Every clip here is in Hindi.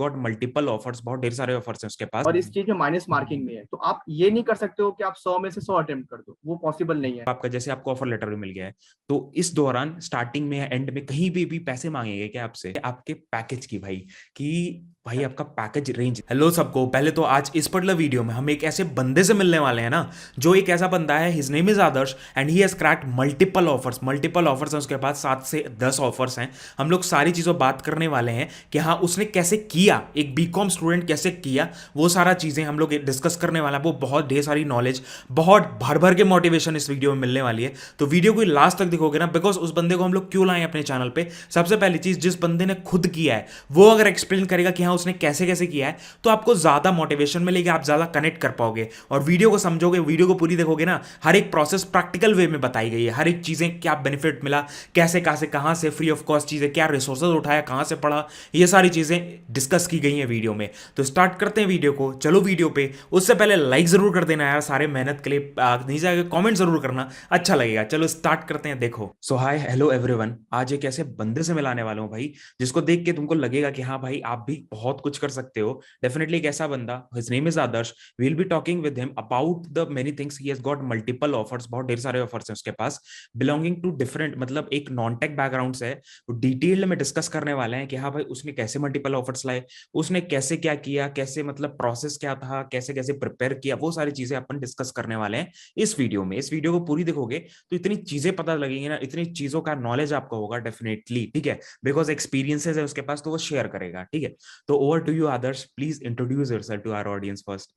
गॉट मल्टीपल ऑफर्स, बहुत ढेर सारे ऑफर्स हैं उसके पास, और इस चीज में माइनस मार्किंग में है, तो आप ये नहीं कर सकते हो कि आप 100 में से 100 अटेम्प्ट कर दो, वो पॉसिबल नहीं है। आपका जैसे आपको ऑफर लेटर भी मिल गया है, तो इस दौरान स्टार्टिंग में या एंड में कहीं भी पैसे मांगेंगे क्या आपसे आपके पैकेज की, भाई कि भाई आपका पैकेज रेंज। हेलो सबको, पहले तो आज इस पर्टिकुलर वीडियो में हम एक ऐसे बंदे से मिलने वाले हैं ना, जो एक ऐसा बंदा है, his name is Adarsh and he has cracked multiple offers हैं उसके पास, 7 से 10 ऑफर्स हैं। हम लोग सारी चीज़ों बात करने वाले हैं कि हाँ उसने कैसे किया, एक बीकॉम स्टूडेंट कैसे किया, वो सारा चीज़ें हम लोग डिस्कस करने वाला है। वो बहुत ढेर सारी नॉलेज, बहुत भर भर के मोटिवेशन इस वीडियो में मिलने वाली है, तो वीडियो को लास्ट तक देखोगे ना, बिकॉज उस बंदे को हम लोग क्यों लाए अपने चैनल पे। सबसे पहली चीज, जिस बंदे ने खुद किया है वो अगर एक्सप्लेन करेगा कि हाँ उसने कैसे कैसे किया है, तो आपको ज्यादा मोटिवेशन मिलेगी, आप ज्यादा कनेक्ट कर पाओगे और वीडियो को समझोगे। वीडियो को पूरी देखोगे ना, हर एक प्रोसेस प्रैक्टिकल वे में बताई गई है, हर एक चीजें क्या बेनिफिट मिला, कैसे कहां से फ्री ऑफ कॉस्ट चीजें, क्या रिसोर्सेज उठाया, कहां से पढ़ा, ये सारी चीजें डिस्कस की गई हैं वीडियो में। तो स्टार्ट करते हैं वीडियो को, चलो वीडियो पे। उससे पहले लाइक जरूर कर देना यार, सारे मेहनत के लिए नीचे आके कमेंट जरूर करना, अच्छा लगेगा। चलो स्टार्ट करते हैं। देखो, सो हाय हेलो एवरीवन, आज एक ऐसे बंदे से मिलाने वाला हूँ भाई, जिसको देख के तुमको लगेगा कि हाँ भाई आप भी बहुत कुछ कर सकते हो। डेफिनेटली एक ऐसा बंदा, his name is Adarsh, we will be talking with him about the many things, he has got multiple offers, बहुत ढेर सारे ऑफर्स हैं उसके पास, बिलोंगिंग टू डिफरेंट, मतलब एक नॉन टेक बैकग्राउंड से है। तो डिटेल में डिस्कस करने वाले हैं कि हाँ भाई उसने कैसे मल्टीपल ऑफर्स लाए, उसने कैसे क्या किया, कैसे मतलब प्रोसेस क्या था, कैसे कैसे प्रिपेयर किया, वो सारी चीजें अपन डिस्कस करने वाले हैं इस वीडियो में। इस वीडियो को पूरी देखोगे तो इतनी चीजें पता लगेंगी ना, इतनी चीजों का नॉलेज आपको होगा डेफिनेटली, ठीक है, बिकॉज एक्सपीरियंसेस है उसके पास, तो वो शेयर करेगा, ठीक है। तो over to you Adarsh, please introduce yourself to our audience first.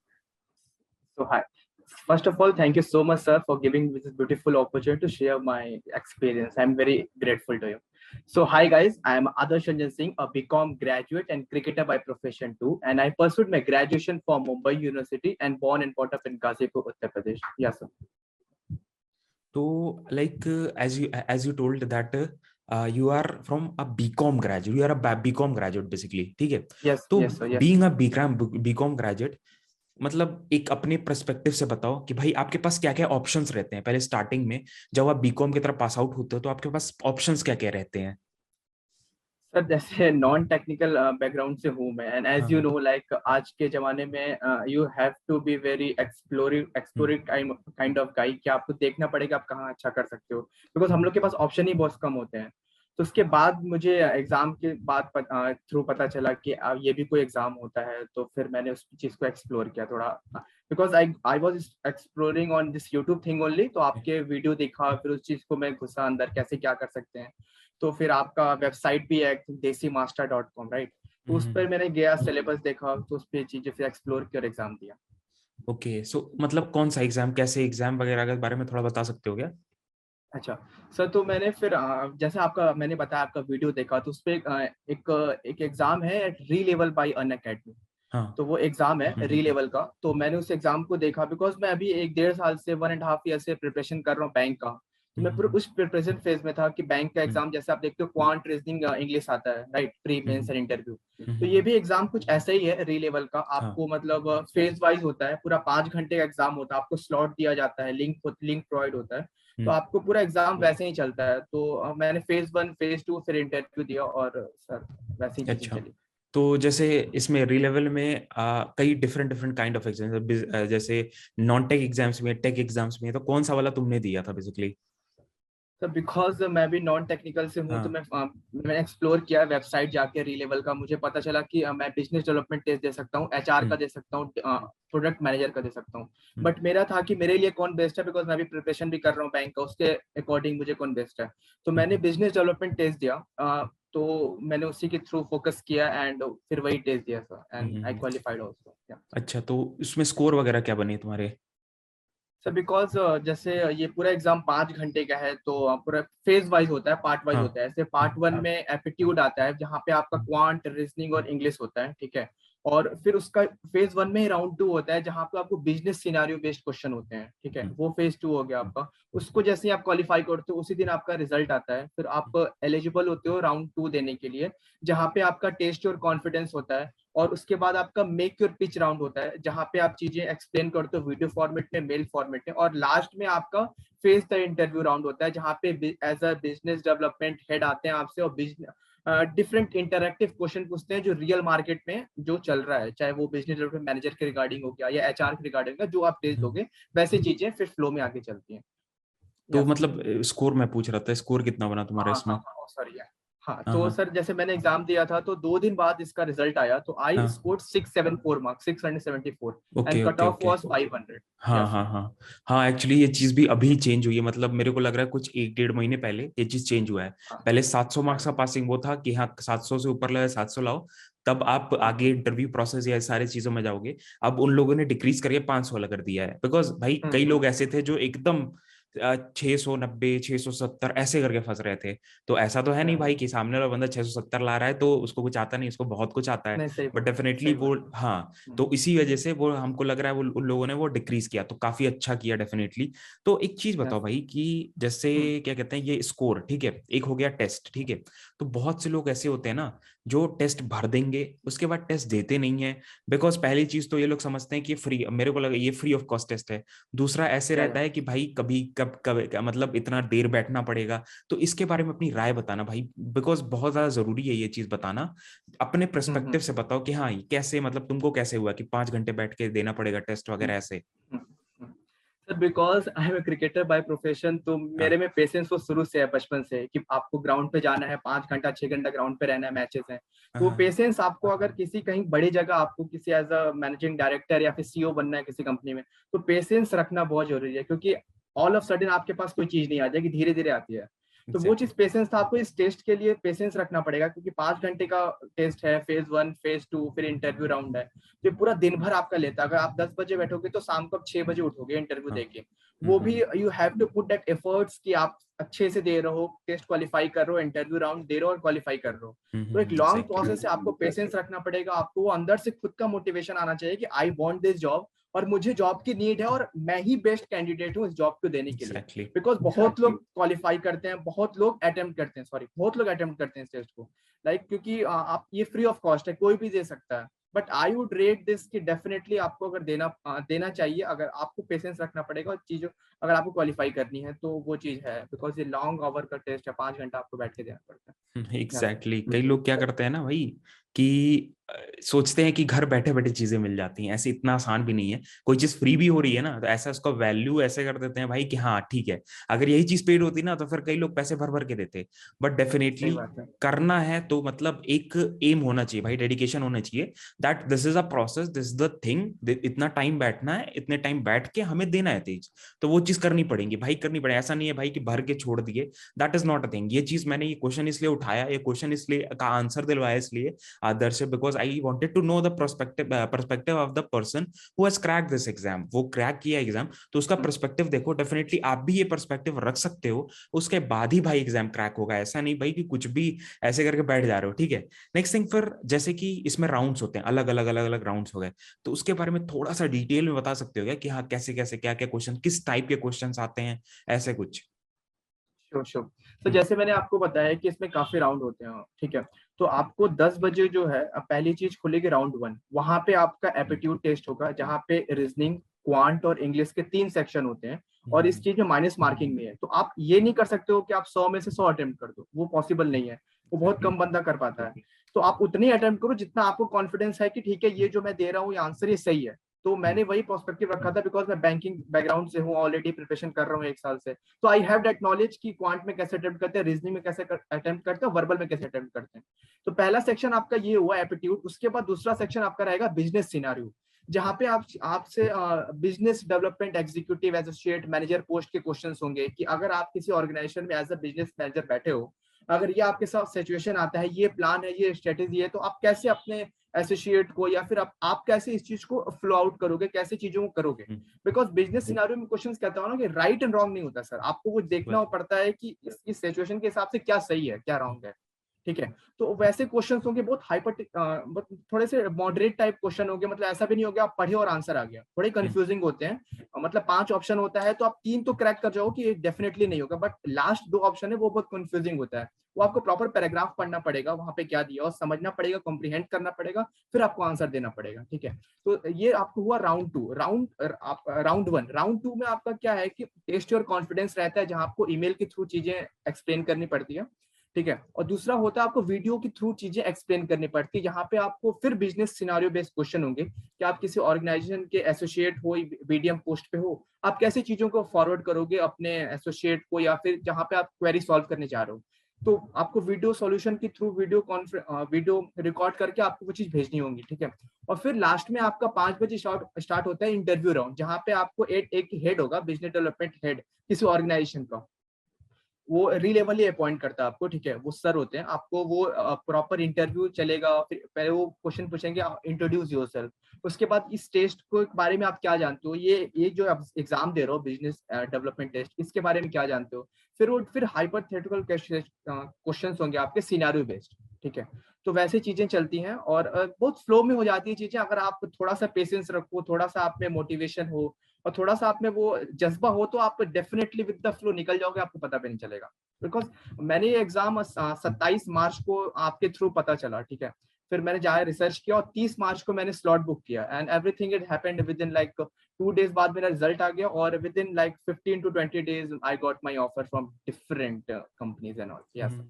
So hi. First of all, thank you so much, sir, for giving me this beautiful opportunity to share my experience. I'm very grateful to you. So hi guys, I am Adarsh Ranjan Singh, a BCom graduate and cricketer by profession too, and I pursued my graduation from Mumbai University and born and brought up in Ghazipur, Uttar Pradesh. Yes, sir. तो like as you told that you are from a BCom graduate, you are a BCom graduate basically, ठीक है। Yes, तो yes, sir. Yes. Being a BCom graduate, मतलब एक अपने पर्सपेक्टिव से बताओ कि भाई आपके पास क्या क्या ऑप्शंस रहते हैं पहले स्टार्टिंग में, जब आप बीकॉम की तरफ पास आउट होते हो तो आपके पास ऑप्शंस क्या क्या रहते हैं। सर जैसे नॉन टेक्निकल बैकग्राउंड से हूँ मैं, एंड एज यू हाँ। नो लाइक आज के जमाने में you have to be very exploring kind of guy, कि आपको देखना पड़ेगा आप कहाँ अच्छा कर सकते हो, बिकॉज हम लोग के पास ऑप्शन ही बहुत कम होते हैं। तो उसके बाद मुझे एग्जाम के बाद थ्रू पता चला कि ये भी कोई एग्जाम होता है, तो फिर मैंने उस चीज को एक्सप्लोर किया थोड़ा, because I was exploring on this YouTube thing only. तो आपके वीडियो देखा, फिर उस चीज को मैं घुसा अंदर, कैसे क्या कर सकते हैं। तो फिर आपका वेबसाइट भी है desimaster.com, राइट। तो उस पर मैंने गया, सिलेबस देखा, तो उस पर चीजें फिर एक्सप्लोर किया और एग्जाम दिया। ओके, सो मतलब कौन सा एग्जाम, कैसे एग्जाम वगैरह के बारे में थोड़ा बता सकते हो क्या। अच्छा सर, तो मैंने फिर जैसे आपका मैंने बताया, आपका वीडियो देखा, तो उस पर एक एग्जाम है री लेवल बाई अन अकेडमी। हाँ। तो वो एग्जाम है री लेवल का, तो मैंने उस एग्जाम को देखा, बिकॉज मैं अभी 1-1.5 साल से 1.5 ईयर से प्रिपरेशन कर रहा हूँ बैंक का। तो मैं पूरे उस प्रिपरेशन फेज में था कि बैंक का एग्जाम, जैसे आप देखते हो क्वांट रीजनिंग इंग्लिश आता है, right, pre mains and interview. तो ये भी एग्जाम कुछ ऐसा ही है री लेवल का, हाँ। आपको मतलब फेज वाइज होता है, पूरा 5 घंटे का एग्जाम होता है, आपको स्लॉट दिया जाता है, लिंक प्रोवाइड होता है। तो आपको पूरा एग्जाम वैसे ही चलता है। तो मैंने फेज 1 फेज 2 फिर इंटरव्यू दिया, और सर वैसे ही चीजें अच्छा, चली। तो जैसे इसमें री लेवल में कई different different kind of exam, जैसे नॉन टेक एग्जाम्स में, टेक एग्जाम्स में, तो कौन सा वाला तुमने दिया था बेसिकली। तो बिकॉज मैं भी नॉन टेक्निकल से हूँ, तो हाँ। मैंने एक्सप्लोर किया वेबसाइट जाके री लेवल का। मुझे पता चला कि मैं बिजनेस डेवलपमेंट टेस्ट दे सकता हूँ, एचआर का दे सकता हूँ, प्रोडक्ट मैनेजर का दे सकता हूँ। बट मेरा था कि मेरे लिए कौन बेस्ट है, बिकॉज मैं भी प्रिपरेशन भी कर रहा हूँ बैंक का, उसके अकॉर्डिंग मुझे कौन बेस्ट है। तो मैंने बिजनेस डेवलपमेंट टेस्ट दिया, तो मैंने उसी के थ्रू फोकस किया, एंड फिर वही टेस्ट दिया sir, and I qualified also. अच्छा, तो इसमें स्कोर वगैरह क्या बने तुम्हारे। सर बिकॉज जैसे ये पूरा एग्जाम 5 घंटे का है, तो पूरा फेज वाइज होता है, पार्ट वाइज हाँ। होता है। ऐसे पार्ट 1 में एप्टीट्यूड आता है, जहाँ पे आपका क्वांट रीजनिंग और इंग्लिश होता है, ठीक है। और फिर उसका फेज 1 में ही राउंड 2 होता है, जहाँ पे आपको बिजनेस सिनारियो बेस्ड क्वेश्चन होते हैं, ठीक है। वो फेज 2 हो गया आपका। उसको जैसे ही आप क्वालिफाई करते हो, उसी दिन आपका रिजल्ट आता है, फिर आप एलिजिबल होते हो राउंड 2 देने के लिए, जहाँ पे आपका टेस्ट और कॉन्फिडेंस होता है। और उसके बाद आपका मेक योर पिच राउंड होता है, जहां पे आप चीजें एक्सप्लेन करते हो वीडियो फॉर्मेट में, मेल फॉर्मेट में। और लास्ट में आपका फेस द इंटरव्यू राउंड होता है, जहां पे as a business development head आते हैं आपसे, और डिफरेंट इंटरैक्टिव क्वेश्चन पूछते हैं जो रियल मार्केट में जो चल रहा है, चाहे वो बिजनेस डेवलपमेंट मैनेजर के रिगार्डिंग हो गया या एचआर के रिगार्डिंग का, जो आप टेस्ट हम्म। दोगे वैसी चीजें फिर फ्लो में आगे चलती हैं। तो यस। मतलब स्कोर मैं पूछ रहा था, स्कोर कितना बना तुम्हारा हाँ इसमें? हाँ हाँ, सॉरी। हाँ, हाँ तो हाँ सर जैसे मैंने एग्जाम दिया था तो 2 दिन बाद इसका रिजल्ट आया, तो आई हाँ। Score 674 marks, 674, okay and cut okay of okay. Was 500। हाँ यस। हाँ हाँ। हाँ एक्चुअली ये चीज भी अभी चेंज हुई है, मतलब मेरे को लग रहा है कुछ 1 1.5 महीने पहले ये चीज चेंज हुआ है। हाँ पहले 700 मार्क्स का हाँ। पासिंग वो था कि हाँ 700 से ऊपर लगे 700 लाओ, तब आप आगे इंटरव्यू प्रोसेस या सारी चीजों में जाओगे। अब उन लोगों ने डिक्रीज करके 500 वाला कर दिया है, बिकॉज भाई कई हम्म। लोग ऐसे थे जो एकदम 690 670 ऐसे करके फंस रहे थे। तो ऐसा तो है नहीं भाई कि सामने वाला बंदा 670 ला रहा है तो उसको कुछ आता नहीं, उसको बहुत कुछ आता है। नहीं, सही बट बात है, डेफिनेटली सही वो, बात है। हाँ, तो इसी वजह से वो हमको लग रहा है वो उन लोगों ने वो डिक्रीज किया, तो काफी अच्छा किया डेफिनेटली। तो एक चीज बताओ यस। भाई कि जैसे क्या कहते हैं ये स्कोर, ठीक है, एक हो गया टेस्ट, ठीक है। तो बहुत से लोग ऐसे होते हैं ना जो टेस्ट भर देंगे उसके बाद टेस्ट देते नहीं है, बिकॉज पहली चीज तो ये लोग समझते हैं कि फ्री, मेरे को लगा ये फ्री ऑफ कॉस्ट टेस्ट है। दूसरा ऐसे या रहता है कि भाई कभी कब मतलब इतना देर बैठना पड़ेगा। तो इसके बारे में अपनी राय बताना भाई, बिकॉज बहुत ज्यादा जरूरी है ये चीज बताना। अपने पर्सपेक्टिव से बताओ कि हाँ ये कैसे, मतलब तुमको कैसे हुआ कि 5 घंटे बैठ के देना पड़ेगा टेस्ट वगैरह ऐसे। Sir because I am a cricketer by profession, तो हाँ मेरे में पेशेंस वो शुरू से है, बचपन से, कि आपको ग्राउंड पे जाना है, 5 घंटा 6 घंटा ग्राउंड पे रहना है, मैचेस हैं। तो हाँ पेशेंस आपको, अगर किसी कहीं बड़ी जगह आपको किसी एज अ मैनेजिंग डायरेक्टर या फिर सीईओ बनना है किसी कंपनी में, तो पेशेंस रखना बहुत जरूरी है, क्योंकि ऑल ऑफ सडन आपके पास कोई चीज नहीं आ जाएगी, धीरे धीरे आती है। तो वो एग्जैक्टली। चीज पेशेंस था, आपको इस टेस्ट के लिए पेशेंस रखना पड़ेगा, क्योंकि 5 घंटे का टेस्ट है, फेज 1 फेज 2 फिर इंटरव्यू राउंड है। तो ये पूरा दिन भर आपका लेता है। अगर आप 10 बजे बैठोगे तो शाम को आप 6 बजे उठोगे इंटरव्यू हाँ। देके। वो भी you have to put that efforts कि आप अच्छे से दे रहे हो, टेस्ट क्वालिफाई कर रहे हो, इंटरव्यू राउंड दे रहे हो और क्वालिफाई कर रहे हो। तो एक लॉन्ग एग्जैक्टली। प्रोसेस है, आपको पेशेंस रखना पड़ेगा, आपको अंदर से खुद का मोटिवेशन आना चाहिए कि आई वांट दिस जॉब, और मुझे जॉब की नीड है, और मैं ही बेस्ट कैंडिडेट हूँ इस जॉब को देने के लिए। एग्जैक्टली। बिकॉज बहुत लोग क्वालिफाई करते हैं, बहुत लोग अटेम्प्ट करते हैं, सॉरी, बहुत लोग अटेम्प्ट करते हैं इस टेस्ट को, क्योंकि आप, ये फ्री ऑफ कॉस्ट है, कोई भी दे सकता है। But I would rate this कि डेफिनेटली आपको अगर देना चाहिए, अगर आपको पेशेंस रखना पड़ेगा, और चीजों अगर आपको क्वालिफाई करनी है तो वो चीज है, बिकॉज ये लॉन्ग आवर का टेस्ट है, 5 घंटा आपको बैठ के देना पड़ता है। एग्जैक्टली। कई लोग क्या करते हैं ना भाई कि सोचते हैं कि घर बैठे बैठे चीजें मिल जाती हैं, ऐसे इतना आसान भी नहीं है। कोई चीज फ्री भी हो रही है ना तो ऐसा उसका वैल्यू ऐसे कर देते हैं भाई कि हाँ ठीक है, अगर यही चीज पेड होती ना तो फिर कई लोग पैसे भर भर के देते। बट सही डेफिनेटली बात है। करना है तो मतलब एक एम होना चाहिए भाई, डेडिकेशन होना चाहिए, that this is a process, this is the thing, इतना टाइम बैठना है, इतने टाइम बैठ के हमें देना है तेज। तो वो चीज करनी पड़ेगी भाई, करनी पड़ेगी। ऐसा नहीं है भाई कि भर के छोड़ दिए, that is not a thing. ये चीज मैंने ये क्वेश्चन इसलिए उठाया, ये क्वेश्चन इसलिए का आंसर दिलवाया इसलिए Adarsh, because I wanted to know the perspective of the person who has crack this exam. वो क्रैक किया एग्जाम तो उसका पर्सपेक्टिव देखो, डेफिनेटली आप भी ये पर्सपेक्टिव रख सकते हो, उसके बाद ही भाई एग्जाम क्रैक होगा। ऐसा नहीं भाई कि कुछ भी ऐसे करके बैठ जा रहे हो, ठीक है। नेक्स्ट थिंग, फिर जैसे कि इसमें राउंड्स होते हैं, अलग अलग अलग अलग राउंड्स हो गए, तो उसके बारे में थोड़ा सा डिटेल में बता सकते हो क्या कि हाँ कैसे कैसे क्या क्या क्वेश्चन, किस टाइप के क्वेश्चंस आते हैं, ऐसे कुछ। Sure sure. तो जैसे मैंने आपको बताया कि इसमें काफी राउंड होते हैं, ठीक है। तो आपको 10 बजे जो है, अब पहली चीज खुलेगी राउंड 1, वहां पे आपका एप्टीट्यूड टेस्ट होगा, जहाँ पे रीजनिंग, क्वांट और इंग्लिश के 3 सेक्शन होते हैं। और इस चीज में माइनस मार्किंग में है, तो आप ये नहीं कर सकते हो कि आप 100 में से 100 अटेम्प्ट कर दो, वो पॉसिबल नहीं है, वो बहुत कम बंदा कर पाता है। तो आप उतनी अटेम्प्ट करो जितना आपको कॉन्फिडेंस है कि ठीक है, ये जो मैं दे रहा हूँ ये आंसर ये सही है। तो मैंने वही पर्सपेक्टिव रखा था, बिकॉज मैं बैंकिंग बैकग्राउंड से हूँ, ऑलरेडी प्रिपरेशन कर रहा हूँ 1 साल से। तो आई हैव दैट नॉलेज कि क्वांट में कैसे अटेम्प्ट करते हैं, रीजनिंग में कैसे अटेम्प्ट करते हैं, वर्बल में कैसे अटेम्प्ट करते हैं। तो पहला सेक्शन आपका ये हुआ एप्टीट्यूड। उसके बाद दूसरा सेक्शन आपका रहेगा बिजनेस सिनारियो, जहां पे आपसे business development executive, associate, manager post के क्वेश्चंस होंगे, कि अगर आप किसी ऑर्गेनाइजेशन में एज अ बिजनेस मैनेजर बैठे हो, अगर ये आपके साथ सिचुएशन आता है, ये प्लान है, ये स्ट्रेटेजी है, तो आप कैसे अपने एसोसिएट को, या फिर आप कैसे इस चीज को फ्लो आउट करोगे, कैसे चीजों को करोगे। बिकॉज बिजनेस सिनारियो में क्वेश्चंस कहता हूँ ना कि राइट एंड रॉन्ग नहीं होता सर, आपको वो देखना पड़ता है कि इस सिचुएशन के हिसाब से क्या सही है क्या रॉन्ग है, ठीक है। तो वैसे क्वेश्चन होंगे बहुत थोड़े से मॉडरेट टाइप क्वेश्चन होंगे, मतलब ऐसा भी नहीं हो गया आप पढ़े और आंसर आ गया, थोड़े कंफ्यूजिंग होते हैं। मतलब 5 ऑप्शन होता है तो आप 3 तो क्रैक कर जाओ कि ये डेफिनेटली नहीं होगा, बट लास्ट 2 ऑप्शन है वो बहुत कंफ्यूजिंग होता है। वो आपको प्रॉपर पैराग्राफ पढ़ना पड़ेगा, वहां पे क्या दिया और समझना पड़ेगा, कॉम्प्रीहेंड करना पड़ेगा, फिर आपको आंसर देना पड़ेगा, ठीक है। तो ये आपको हुआ राउंड 2। राउंड 2 में आपका क्या है कि टेस्ट योर कॉन्फिडेंस रहता है, जहां आपको ईमेल के थ्रू चीजें एक्सप्लेन करनी पड़ती है। ठीक है। और दूसरा होता है आपको वीडियो के थ्रू चीजें एक्सप्लेन करनी पड़ती है, जहाँ पे आपको फिर बिजनेस सिनारियो बेस्ड क्वेश्चन होंगे कि आप किसी ऑर्गेनाइजेशन के एसोसिएट हो, बीडीएम पोस्ट पे हो, आप कैसे चीजों को फॉरवर्ड करोगे अपने एसोसिएट को, या फिर जहाँ पे आप क्वेरी सॉल्व करने जा रहे हो। तो आपको वीडियो सॉल्यूशन के थ्रू वीडियो रिकॉर्ड करके आपको वो चीज भेजनी होगी, ठीक है। और फिर लास्ट में आपका 5 बजे स्टार्ट होता है इंटरव्यू राउंड, जहाँ पे आपको एक हेड होगा, बिजनेस डेवलपमेंट हेड किसी ऑर्गेनाइजेशन का, वो री-लेवल ही अपॉइंट करता है आपको, ठीक है। वो सर होते हैं, आपको वो प्रॉपर इंटरव्यू चलेगा, फिर पहले वो क्वेश्चन पूछेंगे, इंट्रोड्यूस योरसेल्फ। उसके बाद इस टेस्ट को के बारे में आप क्या जानते हो, ये जो आप एग्जाम दे रहे हो बिजनेस डेवलपमेंट टेस्ट, इसके बारे में क्या जानते हो। फिर हाइपोथेटिकल क्वेश्चंस होंगे आपके सिनेरियो बेस्ड, ठीक है। तो वैसे चीजें चलती हैं, और बहुत फ्लो में हो जाती है चीजें, अगर आप थोड़ा सा पेशेंस रखो, थोड़ा सा आप में मोटिवेशन हो, और थोड़ा सा आप में वो जज्बा हो, तो आप डेफिनेटली विद द फ्लो निकल जाओगे, आपको पता भी नहीं चलेगा। बिकॉज मैंने ये एग्जाम 27 मार्च को आपके थ्रू पता चला, ठीक है। फिर मैंने जाकर रिसर्च किया, और 30 मार्च को मैंने स्लॉट बुक किया, and everything it happened with in like 2 days बाद मेरा रिजल्ट आ गया, और with in like 15 to 20 days I got my offer from different companies and all. Yes.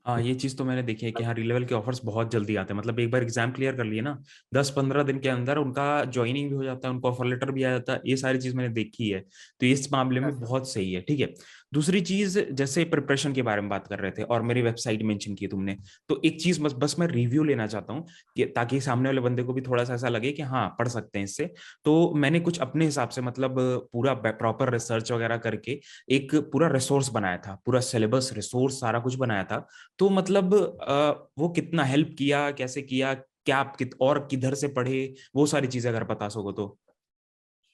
हाँ, ये चीज तो मैंने देखी है कि हाँ री लेवल के ऑफर्स बहुत जल्दी आते हैं, मतलब एक बार एग्जाम क्लियर कर लिए ना, 10-15 दिन के अंदर उनका ज्वाइनिंग भी हो जाता है, उनको ऑफर लेटर भी आ जाता है। ये सारी चीज मैंने देखी है, तो इस मामले में बहुत सही है। ठीक है, दूसरी चीज जैसे प्रिपरेशन के बारे में बात कर रहे थे और मेरी वेबसाइट मेंशन की तुमने, तो एक चीज बस मैं रिव्यू लेना चाहता हूँ कि ताकि सामने वाले बंदे को भी थोड़ा सा ऐसा लगे कि हाँ पढ़ सकते हैं इससे। तो मैंने कुछ अपने हिसाब से मतलब पूरा प्रॉपर रिसर्च वगैरह करके एक पूरा रिसोर्स बनाया था, पूरा सिलेबस रिसोर्स सारा कुछ बनाया था। तो मतलब वो कितना हेल्प किया, कैसे किया, क्या आप और किधर से पढ़े, वो सारी चीजें अगर बता सको तो।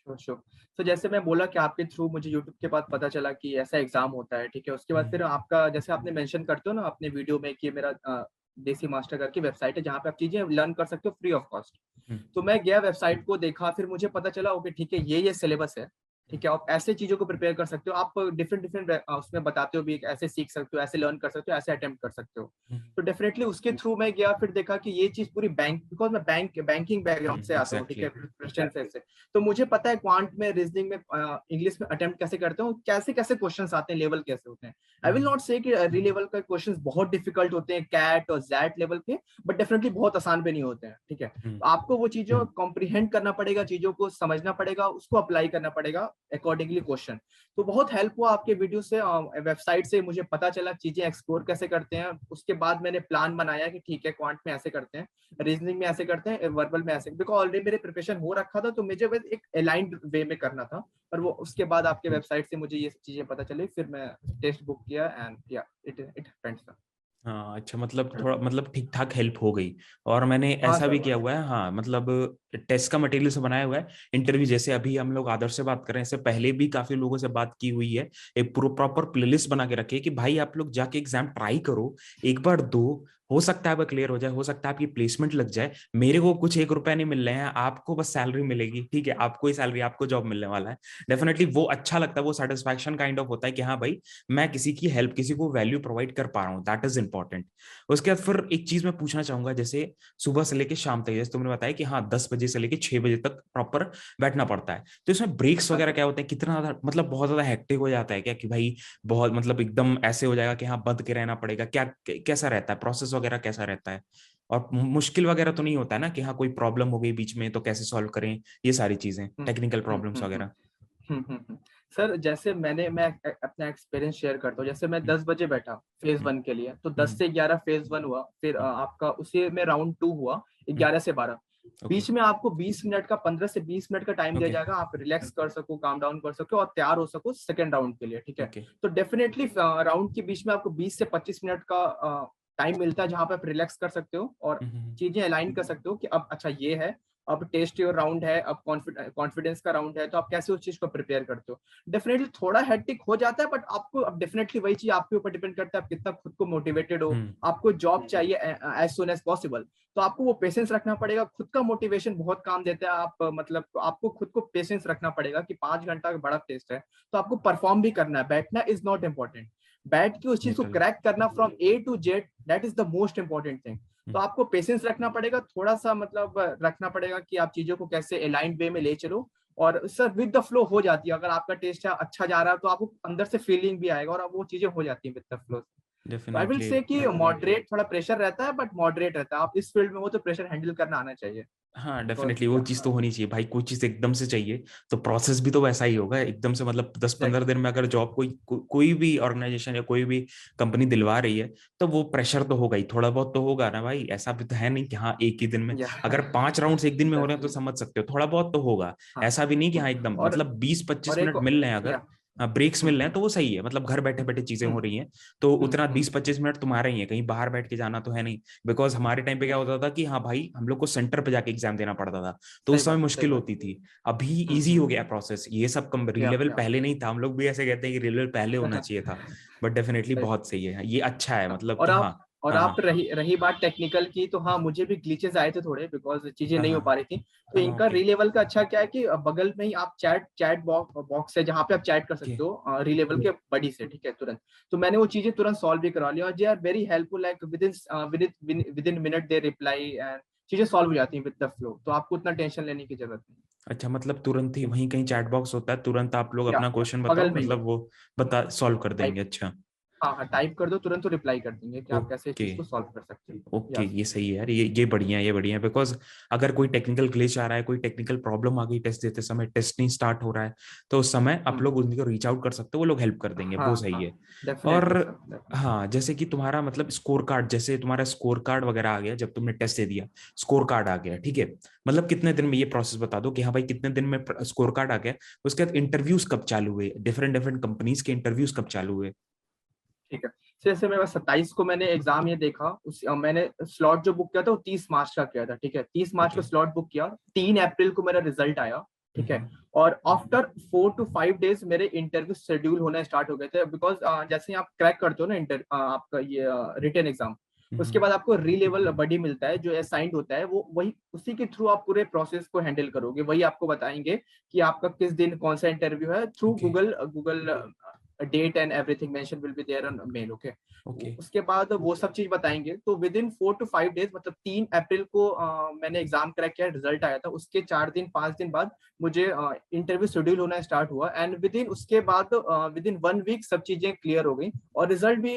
Sure sure. तो जैसे मैं बोला कि आपके थ्रू मुझे यूट्यूब के बाद पता चला कि ऐसा एग्जाम होता है, ठीक है। उसके बाद फिर आपका, जैसे आपने मेंशन करते हो ना अपने वीडियो में कि मेरा देसी मास्टर करके वेबसाइट है, जहाँ पे आप चीजें लर्न कर सकते हो फ्री ऑफ कॉस्ट। तो मैं गया वेबसाइट को देखा, फिर मुझे पता चला ओके ठीक है, ये सिलेबस है, ठीक है। आप ऐसे चीजों को प्रिपेयर कर सकते हो, आप डिफरेंट डिफरेंट उसमें बताते हो भी, ऐसे सीख सकते हो, ऐसे लर्न कर सकते हो, ऐसे अटेम्प्ट कर सकते हो। तो डेफिनेटली उसके थ्रू मैं गया, फिर देखा कि ये चीज पूरी बिकॉज मैं बैंकिंग बैकग्राउंड से आता हूँ, ठीक एग्जैक्टली। है, प्रिपरेशन से। तो मुझे पता है क्वांट में, रीजनिंग में, इंग्लिश में अटेम्प्ट कैसे करते हो, कैसे कैसे क्वेश्चन आते हैं, लेवल कैसे होते हैं। आई विल नॉट से कि री लेवल का क्वेश्चन बहुत डिफिकल्ट होते हैं कैट और जैट लेवल के, बट डेफिनेटली बहुत आसान भी नहीं होते हैं, ठीक है। तो आपको वो चीजों को कॉम्प्रीहेंड करना पड़ेगा, चीजों को समझना पड़ेगा, उसको अप्लाई करना पड़ेगा अकॉर्डिंगली क्वेश्चन। तो बहुत हेल्प हुआ आपके वीडियो से, वेबसाइट से मुझे पता चला चीजें एक्सप्लोर कैसे करते हैं। उसके बाद मैंने प्लान बनाया कि ठीक है क्वांट में ऐसे करते हैं, रीजनिंग में ऐसे करते हैं, वर्बल में ऐसे, बिकॉज ऑलरेडी मेरे प्रिपरेशन हो रखा था, तो मुझे बस एक अलाइंड वे में करना था। पर वो उसके बाद आपके वेबसाइट से मुझे ये चीजें पता चली, फिर मैं टेस्ट बुक किया, एंड या इट हैपेंड। हाँ अच्छा, मतलब थोड़ा मतलब ठीक ठाक हेल्प हो गई। और मैंने हाँ ऐसा भी सर। किया हुआ है, हाँ मतलब टेस्ट का मटेरियल से बनाया हुआ है। इंटरव्यू जैसे अभी हम लोग आदर्श से बात कर रहे हैं, इससे पहले भी काफी लोगों से बात की हुई है। एक प्रॉपर प्लेलिस्ट बना के रखी है कि भाई आप लोग जाके एग्जाम ट्राई करो, एक बार दो, हो सकता है आपका क्लियर हो जाए, हो सकता है आपकी प्लेसमेंट लग जाए। मेरे को कुछ 1 रुपया नहीं मिल रहे हैं, आपको बस सैलरी मिलेगी, ठीक है, आपको ही सैलरी, आपको जॉब मिलने वाला है। डेफिनेटली वो अच्छा लगता है, वो सेटिस्फैक्शन काइंड ऑफ होता है कि हाँ भाई मैं किसी की हेल्प, किसी को वैल्यू प्रोवाइड कर पा रहा हूँ, दैट इज इंपॉर्टेंट। उसके बाद फिर एक चीज मैं पूछना चाहूंगा, जैसे सुबह से लेके शाम तक, जैसे तुमने बताया कि हाँ 10 बजे से लेके 6 बजे तक प्रॉपर बैठना पड़ता है, तो इसमें ब्रेक्स हाँ वगैरह सर। क्या होते हैं, कितना ज्यादा मतलब बहुत ज्यादा हेक्टिक हो जाता है क्या कि भाई बहुत मतलब एकदम ऐसे हो जाएगा कि हाँ बंद के रहना पड़ेगा क्या, कैसा रहता है प्रोसेस वगैरह, कैसा रहता है? और मुश्किल वगैरह तो नहीं होता है ना कि हाँ कोई प्रॉब्लम हो गई बीच में तो कैसे सॉल्व करें, ये सारी चीजें, हम्म टेक्निकल हम्म प्रॉब्लम्स हम्म हम्म वगैरह। हम्म। सर जैसे मैं अपना एक्सपीरियंस शेयर करता हूँ। जैसे मैं 10 बजे बैठा फेज 1 के लिए, तो 10 से 11 फेज 1 हुआ, फिर आपका उसी में राउंड 2 हुआ 11 से 12। ओके। बीच में आपको 20 मिनट का, 15 से 20 मिनट का टाइम दिया ओके। जाएगा, आप रिलैक्स कर सको, काम डाउन कर सको, और तैयार हो सको सेकेंड राउंड के लिए, ठीक है। ओके। तो डेफिनेटली राउंड के बीच में आपको 20 से 25 मिनट का टाइम मिलता है, जहां पे आप रिलैक्स कर सकते हो और चीजें अलाइन कर सकते हो कि अब अच्छा ये है, अब टेस्ट योर राउंड है, अब कॉन्फिडेंस का राउंड है, तो आप कैसे उस चीज को प्रिपेयर करते हो। डेफिनेटली थोड़ा हेक्टिक हो जाता है, बट आपको अब डेफिनेटली वही चीज आपके ऊपर डिपेंड करता है, आप कितना खुद को मोटिवेटेड हो। आपको जॉब चाहिए एज सुन एज पॉसिबल, तो आपको वो पेशेंस रखना पड़ेगा। खुद का मोटिवेशन बहुत काम देता है। आप मतलब आपको खुद को पेशेंस रखना पड़ेगा कि 5 घंटा का बड़ा टेस्ट है, तो आपको परफॉर्म भी करना है, बैठना इज नॉट इम्पोर्टेंट। बैठ के उस चीज को लिटरली। क्रैक करना from A to Z, that is the most important thing. तो आपको पेशेंस रखना पड़ेगा, थोड़ा सा मतलब रखना पड़ेगा कि आप चीजों को कैसे अलाइंड वे में ले चलो, और सर विद द फ्लो हो जाती है। अगर आपका टेस्ट अच्छा जा रहा है, तो आपको अंदर से फीलिंग भी आएगा, और वो चीजें हो जाती है विद द फ्लो। तो आई विल डेफिनेटली। से कि मॉडरेट थोड़ा प्रेशर रहता है, बट मॉडरेट रहता है। आप इस फील्ड में हो तो प्रेशर हैंडल करना आना चाहिए। हाँ बिकॉज डेफिनेटली वो चीज़ तो होनी चाहिए भाई, कोई चीज़ एकदम से चाहिए तो प्रोसेस भी तो वैसा ही होगा एकदम से, मतलब 10-15 दिन एग्जैक्टली। में अगर जॉब कोई भी ऑर्गेनाइजेशन या कोई भी कंपनी दिलवा रही है, तो वो प्रेशर तो होगा ही, थोड़ा बहुत तो होगा ना भाई, ऐसा भी तो है नहीं कि हाँ एक ही दिन में। या अगर 5 राउंड्स एक दिन में हो रहे हैं तो डेफिनेटली। समझ सकते हो, थोड़ा बहुत तो होगा। हाँ। ऐसा भी नहीं कि हाँ एकदम, और मतलब बीस और पच्चीस एक मिनट मिल रहे हैं अगर, या ब्रेक्स मिल रहे हैं हम्म तो वो सही है, मतलब घर बैठे बैठे चीजें हो हम्म रही हैं, तो उतना हम्म 20-25 मिनट तुम्हारे ही है, कहीं बाहर बैठ के जाना तो है नहीं। बिकॉज हमारे टाइम पे क्या होता था कि हाँ भाई हम लोग को सेंटर पे जाके एग्जाम देना पड़ता था, तो सही उस समय बात, सही मुश्किल बात। होती थी। अभी इजी हो हम्म। गया प्रोसेस, ये सब कम री या लेवल या पहले नहीं था, हम लोग भी ऐसे कहते हैं कि री लेवल पहले होना चाहिए था, बट डेफिनेटली सही बहुत सही है, ये अच्छा है, बात। मतलब और कि हाँ। और हाँ आप हाँ रही रही बात टेक्निकल की, तो हाँ मुझे भी ग्लिचेस आए थे थोड़े, बिकॉज चीजें हाँ नहीं हो हाँ पा रही थी। तो हाँ इनका ओके री लेवल का अच्छा क्या है कि बगल में ही आप चैट चैट बॉक्स है जहाँ पे आप चैट कर ओके सकते हो री लेवल के बडी से, ठीक है, तुरंत। तो मैंने वो चीजें तुरंत सॉल्व भी करवा ली, और they are very helpful, like within minute they reply, and चीजें सॉल्व हो जाती हैं विद द फ्लो, तो आपको उतना टेंशन लेने की जरूरत नहीं। अच्छा, मतलब तुरंत ही वहीं कहीं चैट बॉक्स होता है, तुरंत आप लोग अपना या क्वेश्चन बगल बताओ, में ही मतलब वो बता सॉल्व कर टाइप। देंगे? अच्छा। हाँ हाँ, टाइप कर दो तुरंत, तो रिप्लाई कर देंगे कि आप कैसे इस ओके चीज को सॉल्व कर सकते हो। Okay, yes. ये सही है यार, ये बढ़िया है, ये बढ़िया है, बिकॉज अगर कोई टेक्निकल ग्लिच आ रहा है, कोई टेक्निकल प्रॉब्लम आ गई टेस्ट देते समय, टेस्ट नहीं स्टार्ट हो रहा है, तो उस समय आप लोग उनको रीच आउट कर सकते हो, वो लोग हेल्प कर देंगे, हाँ वो सही हाँ, है। डेफिनेटली और सर, डेफिनेटली। हाँ, जैसे कि तुम्हारा मतलब स्कोर कार्ड, जैसे तुम्हारा स्कोर कार्ड वगैरह आ गया जब तुमने टेस्ट दे दिया, स्कोर कार्ड आ गया, ठीक है, मतलब कितने दिन में, ये प्रोसेस बता दो कि हाँ भाई कितने दिन में स्कोर कार्ड आ गया, उसके बाद इंटरव्यूज कब चालू हुए, डिफरेंट डिफरेंट कंपनीज के इंटरव्यूज कब चालू हुए? ठीक है। जैसे मेरे पास 27 को मैंने एग्जाम ये देखा, मैंने स्लॉट जो बुक किया था वो 30 मार्च का किया था, ठीक है। 30 मार्च को ओके। स्लॉट बुक किया, 3 अप्रैल को मेरा रिजल्ट आया, ठीक है। और आफ्टर 4 to 5 डेज मेरे इंटरव्यू शेड्यूल होना स्टार्ट हो गए थे, बिकॉज जैसे ही आप क्रैक करते हो ना आपका ये रिटन एग्जाम, उसके बाद आपको री लेवल बडी मिलता है जो असाइंड होता है, वो वही उसी के थ्रू आप पूरे प्रोसेस को हैंडल करोगे, वही आपको बताएंगे कि आपका किस दिन कौन सा इंटरव्यू है, through okay Google date and everything mention will be there on mail, okay. Okay उसके बाद वो सब चीज बताएंगे, तो विद इन 4 to 5 डेज, मतलब 3 अप्रैल को मैंने एग्जाम क्रैक किया, रिजल्ट आया था, उसके 4 दिन 5 दिन बाद मुझे इंटरव्यू शेड्यूल होना स्टार्ट हुआ, एंड विद इन उसके बाद विद इन 1 वीक सब चीजें क्लियर हो गई, और रिजल्ट भी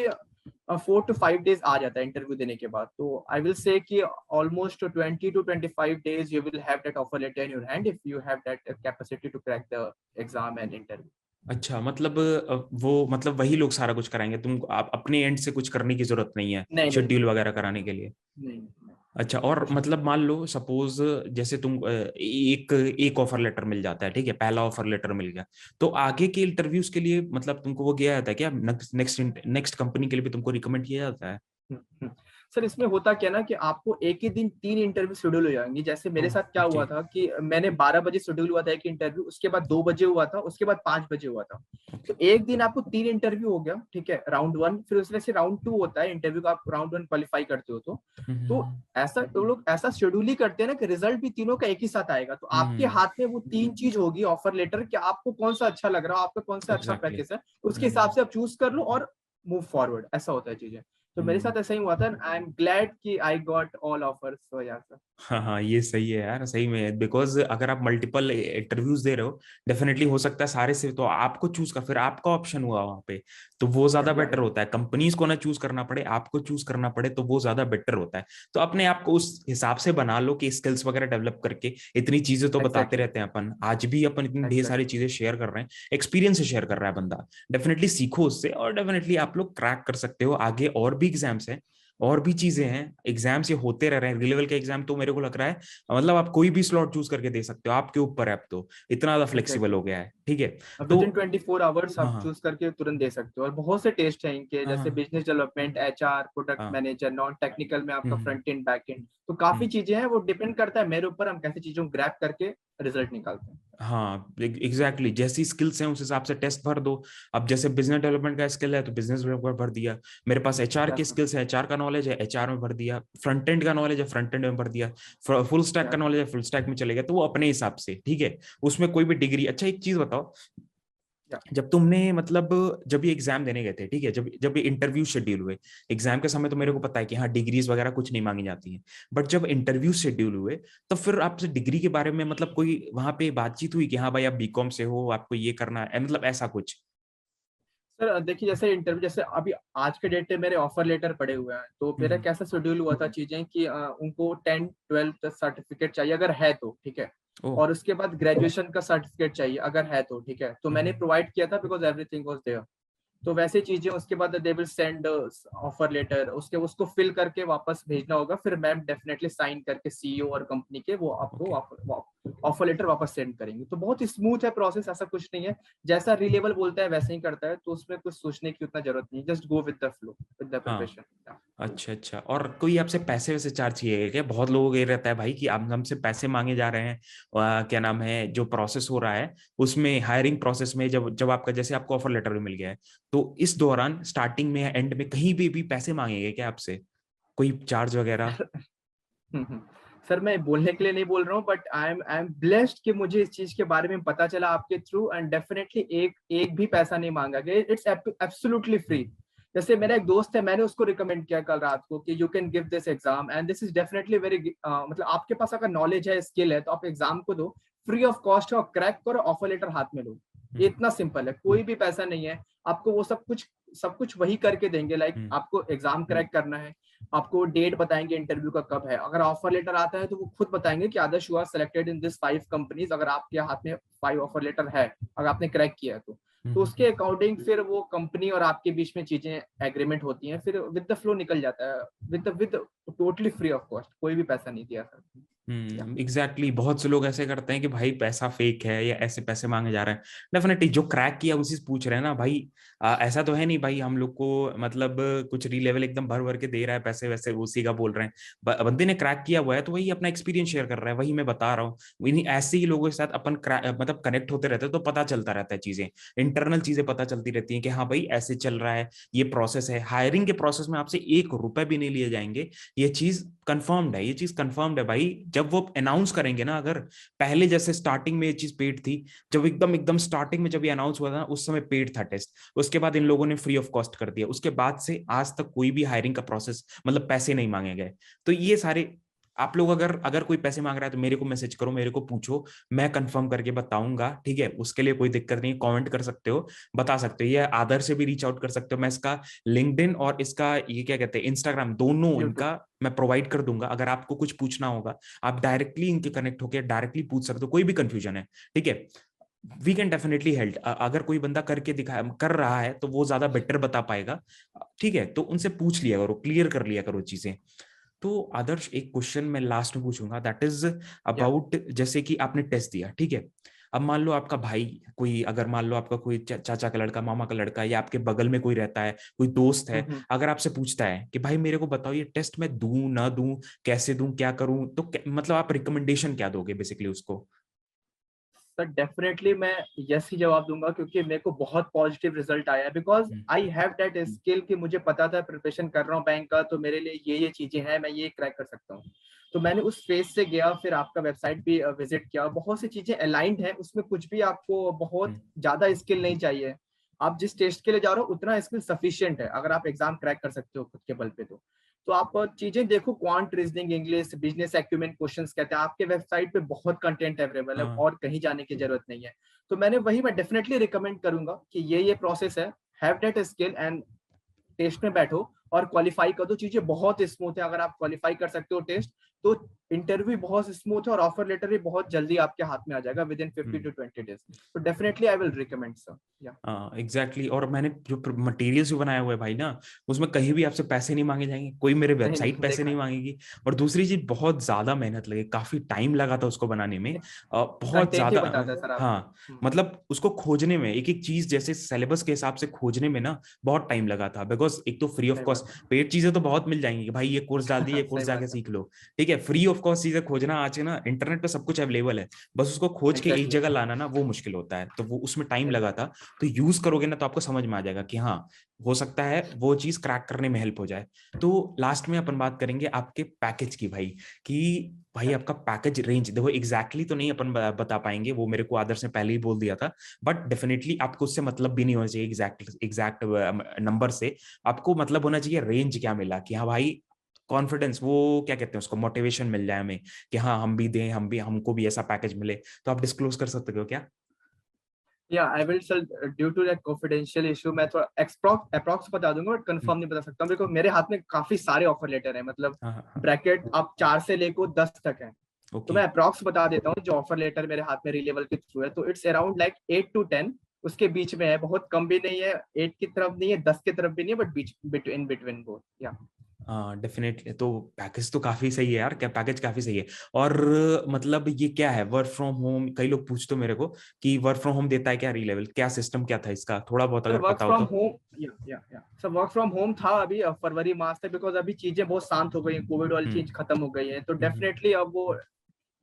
4 to 5 डेज आ जाता है इंटरव्यू देने के बाद। तो आई विल से कि almost 20 to 25 days you will have that offer letter in your hand, if you have that capacity to crack the exam and interview. अच्छा, मतलब वो मतलब वही लोग सारा कुछ कराएंगे, तुम आप अपने एंड से कुछ करने की जरूरत नहीं है नहीं नहीं शेड्यूल वगैरह कराने के लिए? नहीं नहीं, अच्छा, नहीं और कुछ नहीं। मतलब मान लो सपोज, जैसे तुम एक एक ऑफर लेटर मिल जाता है, ठीक है, पहला ऑफर लेटर मिल गया, तो आगे के इंटरव्यूज के लिए मतलब तुमको वो किया जाता है क्या, नेक्स्ट नेक्स्ट कंपनी के लिए भी तुमको रिकमेंड किया जाता है? हम्म, हम्म। सर इसमें होता क्या ना कि आपको एक ही दिन 3 इंटरव्यू शेड्यूल हो जाएंगे। जैसे मेरे साथ क्या ओके हुआ था कि मैंने 12 बजे शेड्यूल हुआ था एक इंटरव्यू, उसके बाद 2 बजे हुआ था, उसके बाद 5 बजे हुआ था। ओके। तो एक दिन आपको 3 इंटरव्यू हो गया, ठीक है, राउंड 1, फिर उसमें से राउंड 2 होता है इंटरव्यू का, आप राउंड 1 क्वालिफाई करते हो तो ऐसा तो लोग ऐसा शेड्यूल ही करते हैं ना कि रिजल्ट भी तीनों का एक ही साथ आएगा, तो आपके हाथ में वो 3 चीज होगी ऑफर लेटर, कि आपको कौन सा अच्छा लग रहा है, आपका कौन सा अच्छा एग्जैक्टली। पैकेज है, उसके हिसाब से आप चूज कर लो और मूव फॉरवर्ड, ऐसा होता है चीजें। तो मेरे हम्म। साथ ऐसा ही हुआ था, आई एम ग्लैड कि आई गॉट ऑल ऑफर्स, सो या सर। हाँ हाँ, ये सही है यार, सही में, बिकॉज अगर आप मल्टीपल इंटरव्यूज दे रहे हो, डेफिनेटली हो सकता है सारे से तो आपको चूज कर, फिर आपका ऑप्शन हुआ वहां पे, तो वो ज्यादा बेटर या होता है, कंपनीज को ना चूज करना पड़े, आपको चूज करना पड़े, तो वो ज्यादा बेटर होता है। तो अपने आप को उस हिसाब से बना लो कि स्किल्स वगैरह डेवलप करके, इतनी चीजें तो बताते एग्जैक्टली, रहते हैं अपन, आज भी अपन इतनी ढेर सारी एग्जैक्टली। चीजें शेयर कर रहे हैं, एक्सपीरियंस से शेयर कर रहा है बंदा, डेफिनेटली सीखो उससे, और डेफिनेटली आप लोग क्रैक कर सकते हो आगे, और भी एग्जाम्स हैं, और भी चीजें हैं, एग्जाम्स ये होते रह रहे हैं, लेवल के एग्जाम तो मेरे को लग रहा है, मतलब आप कोई भी स्लॉट चूज करके दे सकते हो, आपके ऊपर है, अब तो इतना ज्यादा फ्लेक्सिबल एग्जैक्टली। हो गया है, ठीक है। विद तो इन 24 आवर्स हाँ आप हाँ चूज करके तुरंत दे सकते हो, और बहुत से टेस्ट हैं इनके, हाँ जैसे हाँ बिजनेस डेवलपमेंट, एचआर, प्रोडक्ट हाँ। मैनेजर, नॉन टेक्निकल में आपका हम्म फ्रंट एंड बैक एंड, तो काफी हम्म। चीजें हैं, वो डिपेंड करता है मेरे ऊपर, हम कैसी चीजों को ग्रैप करके रिजल्ट निकालते हैं। हाँ एग्जैक्टली, जैसी स्किल्स हैं उस हिसाब से टेस्ट भर दो। अब जैसे बिजनेस डेवलपमेंट का स्किल है तो बिजनेस डेवलपमेंट भर दिया, मेरे पास एचआर की यस सर। स्किल्स है, एचआर का नॉलेज है, एचआर में भर दिया, फ्रंट एंड का नॉलेज है, फ्रंट एंड में भर दिया, फुल स्टैक का यस नॉलेज है, फुल स्टैक में चले गए, तो वो अपने हिसाब से, ठीक है, उसमें कोई भी डिग्री। अच्छा एक चीज बताओ, सर। जब तुमने मतलब जब ये एग्जाम देने गए थे, ठीक है, जब जब ये इंटरव्यू शेड्यूल हुए, एग्जाम के समय तो मेरे को पता है कि हाँ डिग्रीज वगैरह कुछ नहीं मांगी जाती हैं, बट जब इंटरव्यू शेड्यूल हुए, तो फिर आपसे डिग्री के बारे में मतलब कोई वहां पे बातचीत हुई कि हाँ भाई आप बीकॉम से हो, आपको ये करना है, मतलब ऐसा कुछ? सर देखिए, जैसे इंटरव्यू, जैसे अभी आज के डेट में मेरे ऑफर लेटर पड़े हुए हैं, तो मेरा हम्म। कैसा शेड्यूल हुआ था चीजें कि उनको 10-12 सर्टिफिकेट चाहिए अगर है तो, ठीक है। ओ। और उसके बाद ग्रेजुएशन का सर्टिफिकेट चाहिए अगर है तो, ठीक है। तो मैंने हम्म। प्रोवाइड किया था बिकॉज एवरीथिंग वाज देयर। तो वैसे चीजें, उसके बाद they will send offer letter, उसके उसको फिल करके वापस भेजना होगा, फिर मैम डेफिनेटली साइन करके सीईओ और कंपनी के वो आपको ओके। ऑफर लेटर वापस सेंड करेंगे। तो बहुत स्मूथ है प्रोसेस, ऐसा कुछ नहीं है। जैसा रिलेबल बोलता है वैसे ही करता है, तो उसमें कुछ सोचने की उतना जरूरत नहीं, just go with the flow, with the हाँ। प्रिपरेशन। अच्छा अच्छा, और कोई आपसे पैसे वैसे चार्ज किए क्या? बहुत लोगों को ये रहता है भाई कि आप हमसे पैसे मांगे जा रहे हैं। क्या नाम है, जो प्रोसेस हो रहा है उसमें, हायरिंग प्रोसेस में, जब जब आपका जैसे आपको ऑफर लेटर भी मिल गया है, तो इस दौरान स्टार्टिंग में या एंड में कहीं भी पैसे मांगेंगे क्या आपसे? कोई चार्ज वगैरह? हम्म। सर मैं बोलने के लिए नहीं बोल रहा हूँ, बट आई एम ब्लेस्ड कि मुझे इस चीज के बारे में पता चला आपके थ्रू, एंड डेफिनेटली एक एक भी पैसा नहीं मांगा गया। It's absolutely free. जैसे मेरा एक दोस्त है, मैंने उसको रिकमेंड किया कल रात को कि you can give this exam and this is definitely very, मतलब आपके पास अगर नॉलेज है, स्किल है, तो आप एग्जाम को दो, फ्री ऑफ कॉस्ट है, और क्रैक करो, ऑफर लेटर हाथ में लो। ये हम्म। इतना सिंपल है, कोई भी पैसा नहीं है। आपको वो सब कुछ वही करके देंगे। लाइक हम्म। आपको एग्जाम क्रैक करना है, आपको डेट बताएंगे इंटरव्यू का कब है। अगर ऑफर लेटर आता है तो वो खुद बताएंगे कि Adarsh you are selected in this 5 companies, अगर आपके हाथ में 5 ऑफर लेटर है, अगर आपने क्रैक किया है तो उसके अकॉर्डिंग फिर वो कंपनी और आपके बीच में चीजें एग्रीमेंट होती हैं, फिर विद द फ्लो निकल जाता है, with totally free of cost, कोई भी पैसा नहीं दिया सर। या एग्जैक्टली, बहुत से लोग ऐसे करते हैं कि भाई पैसा फेक है या ऐसे पैसे मांगे जा रहे हैं। डेफिनेटली जो क्रैक किया उसी से पूछ रहे हैं ना भाई। ऐसा तो है नहीं भाई हम लोग को, मतलब कुछ री लेवल एकदम भर भर के दे रहा है पैसे वैसे, उसी का बोल रहे हैं। बंदे ने क्रैक किया हुआ है तो वही अपना एक्सपीरियंस शेयर कर रहा है, वही मैं बता रहा हूँ। इन्हीं ऐसे ही लोगों के साथ अपन मतलब कनेक्ट होते रहते हैं तो पता चलता रहता है चीजें, इंटरनल चीजें पता चलती रहती हैं कि हाँ भाई ऐसे चल रहा है, ये प्रोसेस है। हायरिंग के प्रोसेस में आपसे 1 रुपए भी नहीं लिए जाएंगे, ये चीज कंफर्म्ड है, ये चीज कंफर्म्ड है भाई। जब वो अनाउंस करेंगे ना, अगर पहले जैसे स्टार्टिंग में ये चीज पेड थी, जब एकदम एकदम स्टार्टिंग में जब ये अनाउंस हुआ था उस समय पेड था टेस्ट, उसके बाद इन लोगों ने फ्री ऑफ कॉस्ट कर दिया, उसके बाद से आज तक कोई भी हायरिंग का प्रोसेस मतलब पैसे नहीं मांगे गए। तो ये सारे, आप लोग अगर अगर कोई पैसे मांग रहा है तो मेरे को मैसेज करो, मेरे को पूछो, मैं कंफर्म करके बताऊंगा, ठीक है? उसके लिए कोई दिक्कत नहीं, कमेंट कर सकते हो, बता सकते हो, ये आदर से भी रीच आउट कर सकते हो। मैं इसका लिंक्डइन और इसका ये क्या कहते हैं इंस्टाग्राम, दोनों यूट्यूब। इनका मैं प्रोवाइड कर दूंगा। अगर आपको कुछ पूछना होगा आप डायरेक्टली इनके कनेक्ट होकर डायरेक्टली पूछ सकते हो, कोई भी कंफ्यूजन है, ठीक है? We can definitely help. अगर कोई बंदा करके दिखा कर रहा है तो वो ज्यादा बेटर बता पाएगा, ठीक है? तो उनसे पूछ लिया करो, क्लियर कर लिया करो चीजें। तो आदर्श एक क्वेश्चन मैं लास्ट में पूछूंगा, दैट इज या अबाउट, जैसे कि आपने टेस्ट दिया, ठीक है? अब मान लो आपका भाई, कोई अगर मान लो आपका कोई चाचा का लड़का, मामा का लड़का, या आपके बगल में कोई रहता है, कोई दोस्त है, अगर आपसे पूछता है कि भाई मेरे को बताओ ये टेस्ट मैं दूं ना दूं, कैसे दूं, क्या करूं, तो मतलब आप रिकमेंडेशन क्या दोगे बेसिकली उसको? सर डेफिनेटली मैं यस ही जवाब दूंगा, क्योंकि मेरे को बहुत पॉजिटिव रिजल्ट आया, because I have that skill कि मुझे पता था प्रिपरेशन कर रहा हूँ बैंक का, तो मेरे लिए ये चीजें हैं, मैं ये क्रैक कर सकता हूँ। तो मैंने उस फेज से गया, फिर आपका वेबसाइट भी विजिट किया, बहुत सी चीजें अलाइंड है उसमें, कुछ भी आपको बहुत ज्यादा स्किल नहीं चाहिए। आप जिस टेस्ट के लिए जा रहे हो उतना स्किल सफिशियंट है, अगर आप एग्जाम क्रैक कर सकते हो खुद के बल पे तो आप चीजें देखो, quant, reasoning, English, business acumen questions कहते हैं, आपके वेबसाइट पे बहुत कंटेंट अवेलेबल है, हाँ। और कहीं जाने की जरूरत नहीं है। तो मैं डेफिनेटली रिकमेंड करूंगा कि ये प्रोसेस है, have that skill and test में बैठो और क्वालिफाई कर दो। चीजें बहुत स्मूथ है, अगर आप क्वालिफाई कर सकते हो टेस्ट, तो इंटरव्यू बहुत स्मूथ है, और ऑफर लेटर भी बहुत जल्दी आपके हाथ में आ जाएगा, विद इन 50 to 20 days। तो definitely I will recommend sir. या हाँ एग्जैक्टली, और मैंने जो मटेरियल्स भी बनाया हुआ है भाई ना, उसमें कहीं भी आपसे पैसे नहीं मांगे जाएंगे, कोई मेरे नहीं वेबसाइट नहीं पैसे देखा नहीं है। मांगेगी। और दूसरी चीज, बहुत ज्यादा मेहनत लगी, काफी टाइम लगा था उसको बनाने में, बहुत कंटेंट ही ज्यादा बताता है सर आपको। हाँ, मतलब उसको खोजने में, एक एक चीज जैसे सिलेबस के हिसाब से खोजने में ना बहुत टाइम लगा था, बिकॉज एक तो फ्री ऑफ सही कॉस्ट। बात पेड चीजें तो बहुत मिल जाएंगी कि भाई ये कोर्स डाल दिए, ये है। कोर्स सही जाके बात है। सीख लो, ठीक है? फ्री ऑफ कॉस्ट चीजें खोजना आज ना इंटरनेट पे सब कुछ अवेलेबल है, बस उसको खोज के एक एग्जैक्टली। जगह लाना ना वो मुश्किल होता है, तो वो उसमें टाइम लगा एग्जैक्टली। था। तो यूज करोगे ना तो आपको समझ में आ जाएगा कि हाँ, हो सकता है वो चीज क्रैक करने में हेल्प हो जाए। तो लास्ट में अपन बात करेंगे आपके पैकेज की भाई, कि भाई आपका पैकेज रेंज देखो, एग्जैक्टली तो नहीं अपन बता पाएंगे, वो मेरे को आदर्श ने पहले ही बोल दिया था, बट डेफिनेटली आपको उससे मतलब भी नहीं होना चाहिए एग्जैक्ट एग्जैक्ट नंबर से। आपको मतलब होना चाहिए रेंज क्या मिला, कि हाँ भाई कॉन्फिडेंस, वो क्या कहते हैं उसको, मोटिवेशन मिल जाए हमें, कि हाँ हम भी दें, हम भी, हमको भी ऐसा पैकेज मिले। तो आप डिस्क्लोज कर सकते हो क्या? या I will sir, due to that confidential issue मैं थोड़ा अप्रॉक्स बता दूंगा, बट कंफर्म नहीं बता सकता हूँ, बिकॉज मेरे हाथ में काफी सारे ऑफर लेटर है, मतलब हाँ हाँ। ब्रैकेट आप 4 से लेकर 10 तक है। तो ओके। मैं अप्रॉक्स बता देता हूँ, जो ऑफर लेटर मेरे हाथ में रिलेवल के थ्रू है, तो इट्स अराउंड लाइक 8 to 10, उसके बीच में है, बहुत कम भी नहीं है, 8 की तरफ नहीं है, 10 की तरफ भी नहीं है, बट बीच बिटवीन बोथ या। हाँ डेफिनेटली, तो पैकेज तो काफी सही है यार, क्या पैकेज काफी सही है। और मतलब ये क्या है, वर्क फ्रॉम होम, कई लोग पूछते मेरे को कि वर्क फ्रॉम होम देता है क्या री लेवल, क्या सिस्टम क्या था इसका, थोड़ा बहुत सर अगर वर्क पता हो फ्रॉम तो। होम या सर वर्क फ्रॉम होम था अभी फरवरी मार्च तक, बिकॉज अभी चीजें बहुत शांत हो गई हैं, कोविड वाली हम्म चीज खत्म हो गई है, तो हम्म। डेफिनेटली अब वो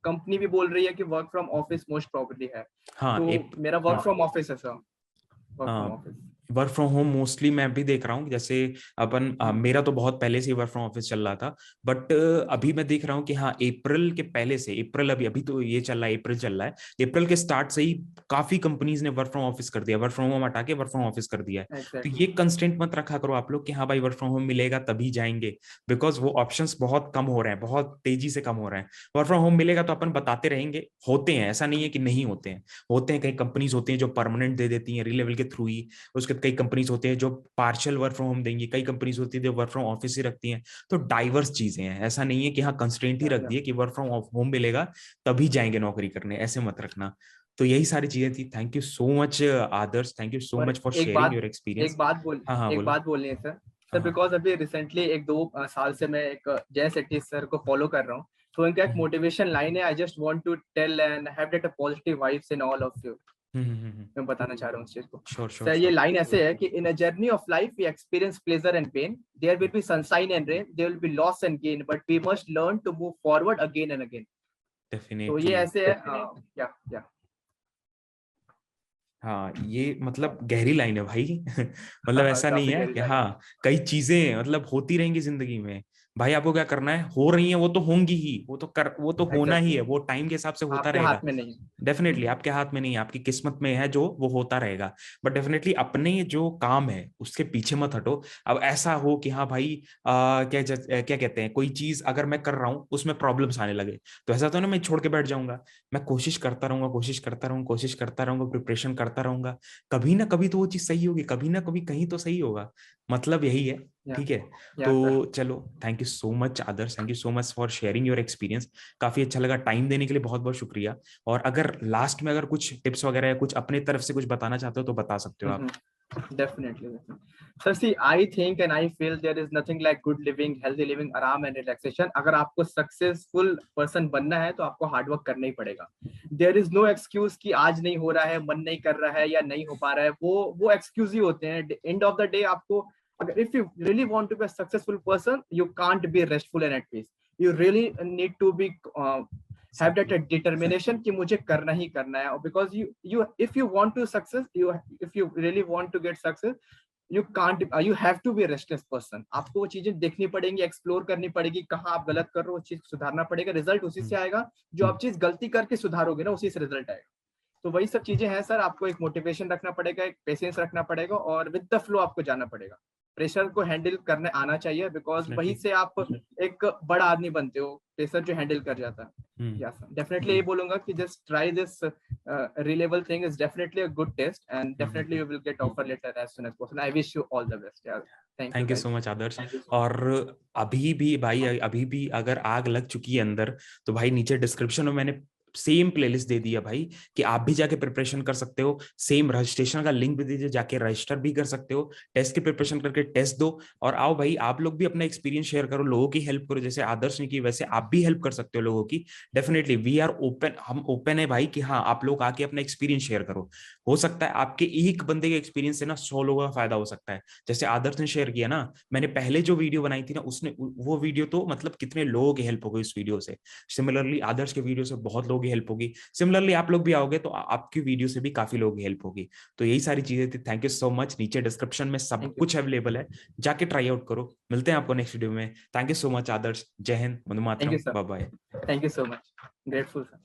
कंपनी भी बोल रही है कि work from office most probably है। हाँ तो एक। मेरा वर्क हाँ फ्रॉम ऑफिस है sir, work from office. Work from home mostly मैं भी देख रहा हूँ, जैसे अपन मेरा तो बहुत पहले से ही वर्क फ्रॉम ऑफिस चल रहा था, बट अभी मैं देख रहा हूँ कि हाँ अप्रैल के पहले से, अप्रैल अभी अभी तो ये चल रहा है, अप्रैल चल रहा है, अप्रैल के स्टार्ट से ही काफी कंपनीज ने वर्क फ्रॉम ऑफिस कर दिया, वर्क फ्रॉम होम हटा के वर्क फ्रॉम ऑफिस कर दिया है। तो एग्जैक्टली। ये कंस्टेंट मत रखा करो आप लोग कि हाँ भाई वर्क फ्रॉम होम मिलेगा तभी जाएंगे, बिकॉज वो ऑप्शंस बहुत कम हो रहे हैं, बहुत तेजी से कम हो रहे हैं। वर्क फ्रॉम होम मिलेगा तो अपन बताते रहेंगे, होते हैं, ऐसा नहीं है कि नहीं होते हैं, होते हैं, कई कंपनीज होती हैं जो परमानेंट दे देती हैं री लेवल के थ्रू ही, उसके बाद कई कंपनीज होती हैं जो पार्शियल वर्क फ्रॉम होम देंगी, कई कंपनीज होती है जो वर्क फ्रॉम ऑफिस ही रखती हैं। तो डाइवर्स चीजें हैं, ऐसा नहीं है कि हाँ कंस्ट्रेंट ही रख दिए कि वर्क फ्रॉम होम मिलेगा तभी जाएंगे नौकरी करने, ऐसे मत रखना। तो यही सारी चीजें थी। Thank you so much Adarsh, thank you सो और मच फॉर एक शेयरिंग बात योर एक्सपीरियंस। एक बात बोल हाँ हाँ एक बोलो। बात बोलनी है सर। हाँ सर हाँ। बिकॉज अभी रिसेंटली 1-2 साल से मैं एक जय सेठी सर को फॉलो कर रहा हूँ, तो इनका एक हम्म मोटिवेशन लाइन है, I just want to tell and have that a positive vibes in all of you. Hmm. मैं बताना चाह रहा हूँ इस चीज को। श्योर श्योर सर ये श्योर। लाइन ऐसे है कि in a journey of life we experience pleasure and pain, there will be sunshine and rain, there will be loss and gain, but we must learn to move forward again and again. तो ये डेफिनेटली। ऐसे है या हाँ ये मतलब गहरी लाइन है भाई मतलब ऐसा नहीं काफी है गहरी कि लाइन है। हाँ कई चीजें मतलब होती रहेंगी जिंदगी में, भाई आपको क्या करना है, हो रही है वो तो होंगी ही, वो तो होना ही एग्जैक्टली, है, वो टाइम के हिसाब से होता आपके रहेगा। हाथ में नहीं डेफिनेटली है। आपके हाथ में नहीं है, आपकी किस्मत में है जो वो होता रहेगा। बट डेफिनेटली अपने जो काम है उसके पीछे मत हटो। अब ऐसा हो कि हाँ भाई क्या कहते हैं, कोई चीज अगर मैं कर रहा हूँ उसमें प्रॉब्लम्स आने लगे, तो ऐसा तो ना मैं छोड़ के बैठ जाऊंगा। मैं कोशिश करता रहूंगा, कोशिश करता रहूंगा, कोशिश करता रहूंगा, प्रिपरेशन करता रहूंगा, कभी ना कभी तो वो चीज सही होगी, कभी ना कभी कहीं तो सही होगा, मतलब यही है। या ठीक है। या सर। तो चलो, thank you so much Adarsh, thank you so much for sharing your experience. काफी अच्छा लगा, टाइम देने के लिए बहुत बहुत शुक्रिया। और अगर लास्ट में अगर कुछ टिप्स वगैरह या कुछ अपने तरफ से कुछ बताना चाहते हो तो बता सकते हो आप। Definitely. Sir, see, I think and I feel there is nothing like good living, healthy living, आराम and relaxation. अगर आपको सक्सेसफुल पर्सन बनना है तो आपको हार्ड वर्क करना ही पड़ेगा। देयर इज नो एक्सक्यूज कि आज नहीं हो रहा है, मन नहीं कर रहा है या नहीं हो पा रहा है, वो एक्सक्यूज ही होते हैं। एंड ऑफ द डे आपको, अगर if you really want to be a successful person, you can't be restful and at peace. You really need to be have that determination कि मुझे करना ही करना है, because you if you want to success, you if you really want to get success, you can't you have to be a restless person। आपको वो चीजें देखनी पड़ेंगी, एक्सप्लोर करनी पड़ेगी, कहाँ आप गलत कर रहे हो, चीज सुधारना पड़ेगा, रिजल्ट उसी से आएगा। जो आप चीज गलती करके सुधारोगे ना, उसी से रिजल्ट आएगा। तो वही सब चीजें हैं सर, आपको एक मोटिवेशन रखना पड़ेगा, एक पेशेंस रखना पड़ेगा, और विद द फ्लो आपको जाना पड़ेगा। प्रेशर को हैंडल करने आना चाहिए, बिकॉज वही डेफिनेटली। से आप एक बड़ा आदमी बनते हो, प्रेशर जो हैंडल कर जाता है। यस डेफिनेटली यही बोलूंगा कि just try this reliable thing, is definitely a good test and definitely you will get offer letter as soon as possible. I wish you all the best यार। Thank you thank you guys. So much Adarsh. और अभी भी भाई, अभी भी अगर आग लग चुकी है अंदर, तो भाई नीचे डिस्क्रिप्शन में मैंने सेम प्लेलिस्ट दे दिया भाई, कि आप भी जाके प्रिपरेशन कर सकते हो, सेम रजिस्ट्रेशन का लिंक भी दीजिए, जाके रजिस्टर भी कर सकते हो, टेस्ट की प्रिपरेशन करके टेस्ट दो। और आओ भाई आप लोग भी अपना एक्सपीरियंस शेयर करो, लोगों की हेल्प करो, जैसे आदर्श ने की वैसे आप भी हेल्प कर सकते हो लोगों की। डेफिनेटली वी आर ओपन, हम ओपन है भाई कि हाँ आप लोग आके अपना एक्सपीरियंस शेयर करो। हो सकता है आपके एक बंदे के एक्सपीरियंस से ना 100 लोगों का फायदा हो सकता है। जैसे आदर्श ने शेयर किया ना, मैंने पहले जो वीडियो बनाई थी ना, उसने वो वीडियो तो मतलब कितने लोगों की हेल्प हो गई उस वीडियो से। सिमिलरली आदर्श के वीडियो से बहुत लोगों की हेल्प होगी, सिमिलरली आप लोग भी आओगे तो आपकी वीडियो से भी काफी लोगों की हेल्प होगी। तो यही सारी चीजें थी। थैंक यू सो मच, नीचे डिस्क्रिप्शन में सब थैंक यू कुछ अवेलेबल है, जाके ट्राई आउट करो। मिलते हैं आपको नेक्स्ट वीडियो में। Thank you so much Adarsh, Jai Hind, Vande thank you Mataram, sir. Bye bye. Thank you so much, grateful sir.